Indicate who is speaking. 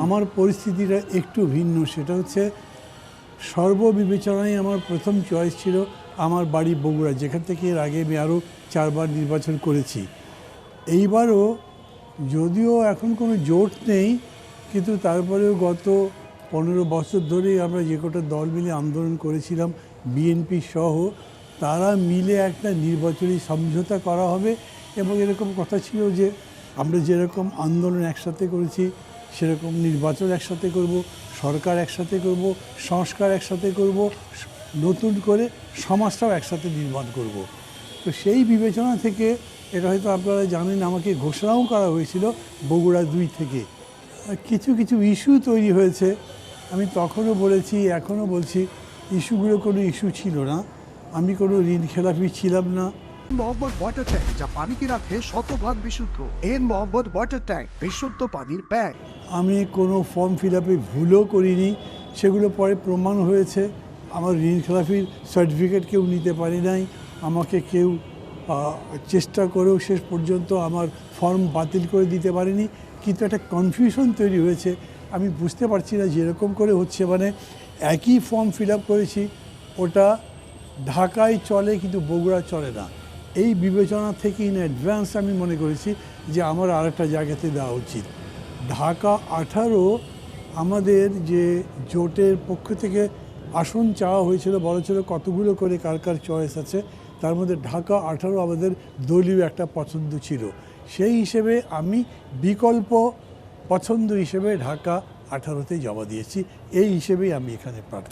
Speaker 1: আমার পরিস্থিতিটা একটু ভিন্ন। সেটা হচ্ছে সর্ববিবেচনায় আমার প্রথম চয়েস ছিল আমার বাড়ি বগুড়া, যেখান থেকে এর আগে আমি আরও 4 বার নির্বাচন করেছি। এইবারও যদিও এখন কোনো জোট নেই, কিন্তু তারপরেও গত 15 বছর ধরেই আমরা যে কটা দল মিলে আন্দোলন করেছিলাম, বিএনপি সহ, তারা মিলে একটা নির্বাচনী সমঝোতা করা হবে। এবং এরকম কথা ছিল যে আমরা যেরকম আন্দোলন একসাথে করেছি সেরকম নির্বাচন একসাথে করব, সরকার একসাথে করব, সংস্কার একসাথে করব, নতুন করে সমাজটাও একসাথে নির্মাণ করব। তো সেই বিবেচনা থেকে, এটা হয়তো আপনারা জানেন, আমাকে ঘোষণাও করা হয়েছিল বগুড়া 2 থেকে। কিছু কিছু ইস্যু তৈরি হয়েছে, আমি তখনও বলেছি, এখনও বলছি, ইস্যুগুলো কোনো ইস্যু ছিল না। আমি কোনো ঋণ খেলাপি ছিলাম না।
Speaker 2: মোহাম্মদ ওয়াটার ট্যাঙ্ক, যা পানিকে রাখে শতভাগ বিশুদ্ধ। এন মোহাম্মদ ওয়াটার ট্যাঙ্ক, বিশুদ্ধ পানির ব্যাগ।
Speaker 1: আমি কোনো ফর্ম ফিল আপে ভুলও করিনি, সেগুলো পরে প্রমাণ হয়েছে। আমার ঋণ খেলাপির সার্টিফিকেট কেউ নিতে পারি নাই, আমাকে কেউ চেষ্টা করেও শেষ পর্যন্ত আমার ফর্ম বাতিল করে দিতে পারেনি। কিন্তু একটা কনফিউশন তৈরি হয়েছে, আমি বুঝতে পারছি না যেরকম করে হচ্ছে, মানে একই ফর্ম ফিল আপ করেছি, ওটা ঢাকায় চলে কিন্তু বগুড়া চলে না। এই বিবেচনা থেকে ইন অ্যাডভান্স আমি মনে করেছি যে আমার আরেকটা জায়গাতে দেওয়া উচিত। ঢাকা 18 আমাদের যে জোটের পক্ষ থেকে আসন চাওয়া হয়েছিল, বলা ছিল কতগুলো করে কার কার চয়েস আছে, তার মধ্যে ঢাকা 18 আমাদের দলীয় একটা পছন্দ ছিল। সেই হিসেবে আমি বিকল্প পছন্দ হিসেবে ঢাকা 18-তে জমা দিয়েছি। এই হিসেবেই আমি এখানে প্রার্থী।